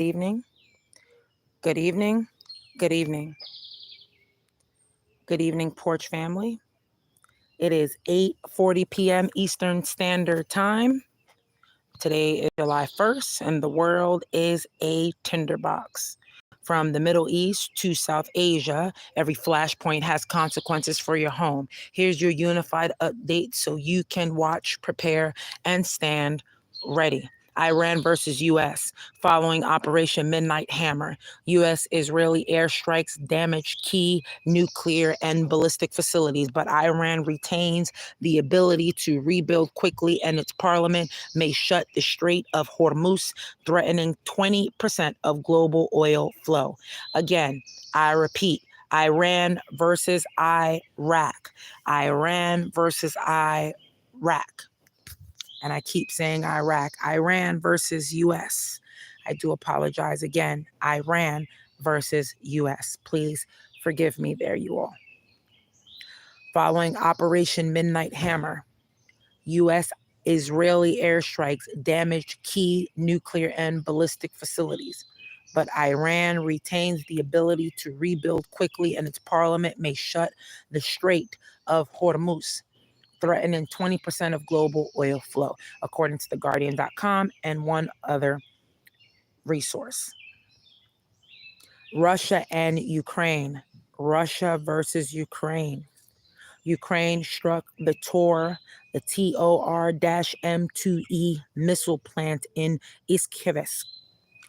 evening, good evening, good evening, good evening, Porch family. It is 8:40 p.m. Eastern Standard Time. Today is July 1st, and the world is a tinderbox. From the Middle East to South Asia, every flashpoint has consequences for your home. Here's your unified update so you can watch, prepare, and stand ready. Iran versus U.S. Following Operation Midnight Hammer, U.S.-Israeli airstrikes damaged key nuclear and ballistic facilities, but Iran retains the ability to rebuild quickly, and its parliament may shut the Strait of Hormuz, threatening 20% of global oil flow. Again, I repeat, Iran versus Iraq. Iran versus Iraq. And I keep saying Iraq. Iran versus U.S. I do apologize again. Iran versus U.S. Please forgive me there, you all. Following Operation Midnight Hammer, U.S. Israeli airstrikes damaged key nuclear and ballistic facilities, but Iran retains the ability to rebuild quickly, and its parliament may shut the Strait of Hormuz, threatening 20% of global oil flow, according to TheGuardian.com and one other resource. Russia and Ukraine. Russia versus Ukraine. Ukraine struck the TOR-M2E missile plant in Iskivsk,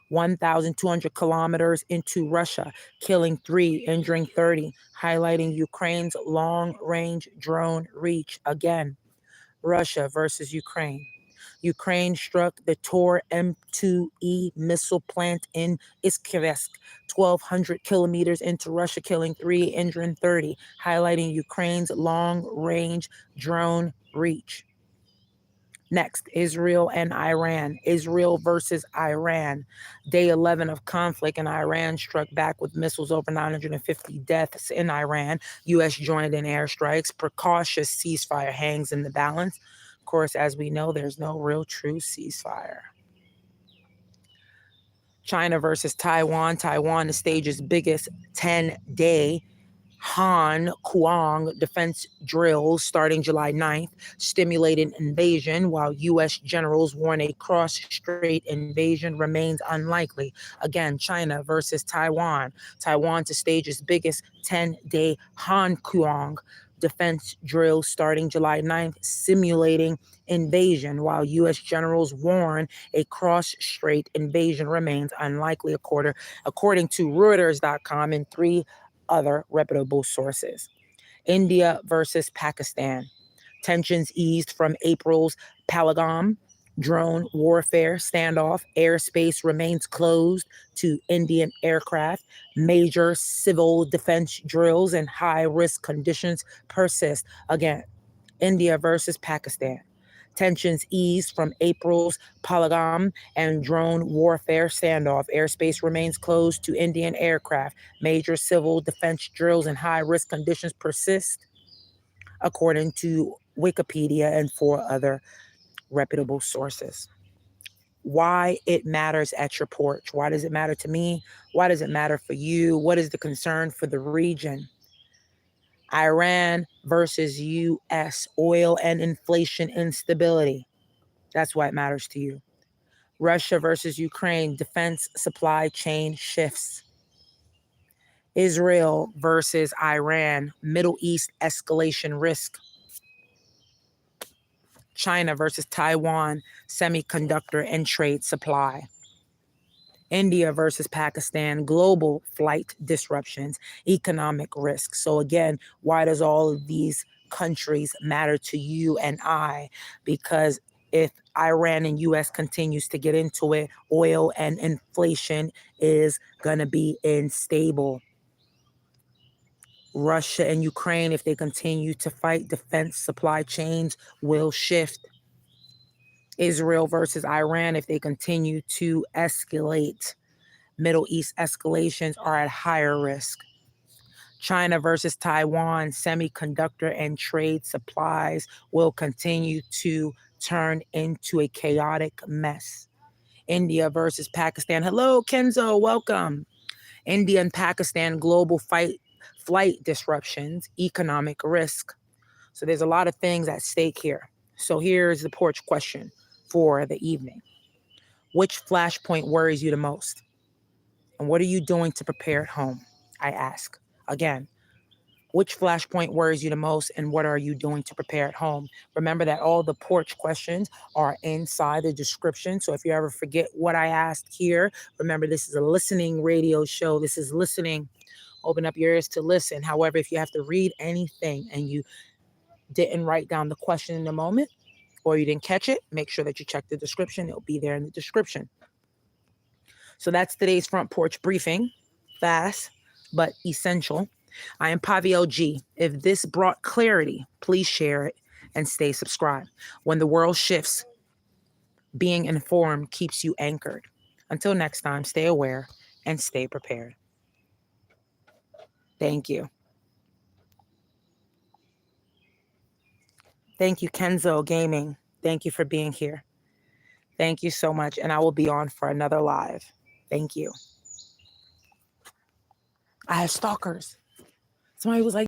1,200 kilometers into Russia, killing 3, injuring 30, highlighting Ukraine's long-range drone reach. Again, Russia versus Ukraine. Ukraine struck the TOR-M2E missile plant in Iskivsk, 1,200 kilometers into Russia, killing 3, injuring 30, highlighting Ukraine's long-range drone reach. Next, Israel and Iran. Israel versus Iran. Day 11 of conflict, and Iran struck back with missiles, over 950 deaths in Iran. U.S. joined in airstrikes. Precautious ceasefire hangs in the balance. Of course, as we know, there's no real true ceasefire. China versus Taiwan. Taiwan, the stage's biggest 10-day Han Kuang defense drills starting July 9th, stimulating invasion, while U.S. generals warn a cross-strait invasion remains unlikely. Again, China versus Taiwan. Taiwan to stage its biggest 10-day Han Kuang defense drills starting July 9th, simulating invasion, while U.S. generals warn a cross-strait invasion remains unlikely, according to Reuters.com and 3 other reputable sources. India versus Pakistan. Tensions eased from April's Pahalgam drone warfare standoff. Airspace remains closed to Indian aircraft. Major civil defense drills and high-risk conditions persist. Again, India versus Pakistan. Tensions eased from April's Pahalgam and drone warfare standoff. Airspace remains closed to Indian aircraft. Major civil defense drills and high-risk conditions persist, according to Wikipedia and 4 other reputable sources. Why it matters at your porch. Why does it matter to me? Why does it matter for you? What is the concern for the region? Iran versus U.S. oil and inflation instability. That's why it matters to you. Russia versus Ukraine, defense supply chain shifts. Israel versus Iran, Middle East escalation risk. China versus Taiwan, semiconductor and trade supply. India versus Pakistan, global flight disruptions, economic risk. So again, why does all of these countries matter to you and I? Because if Iran and U.S. continues to get into it, oil and inflation is going to be unstable. Russia and Ukraine, if they continue to fight, defense supply chains will shift. Israel versus Iran, if they continue to escalate, Middle East escalations are at higher risk. China versus Taiwan, semiconductor and trade supplies will continue to turn into a chaotic mess. India versus Pakistan. Hello, Kenzo, welcome. India and Pakistan global flight disruptions, economic risk. So there's a lot of things at stake here. So here's the porch question for the evening. Which flashpoint worries you the most? And what are you doing to prepare at home? I ask. Again, which flashpoint worries you the most and what are you doing to prepare at home? Remember that all the porch questions are inside the description. So if you ever forget what I asked here, remember this is a listening radio show. This is listening. Open up your ears to listen. However, if you have to read anything and you didn't write down the question in the moment or you didn't catch it, make sure that you check the description. It'll be there in the description. So that's today's front porch briefing. Fast, but essential. I am Pavi G. If this brought clarity, please share it and stay subscribed. When the world shifts, being informed keeps you anchored. Until next time, stay aware and stay prepared. Thank you. Thank you, Kenzo Gaming. Thank you for being here. Thank you so much. And I will be on for another live. Thank you. I have stalkers. Somebody was like,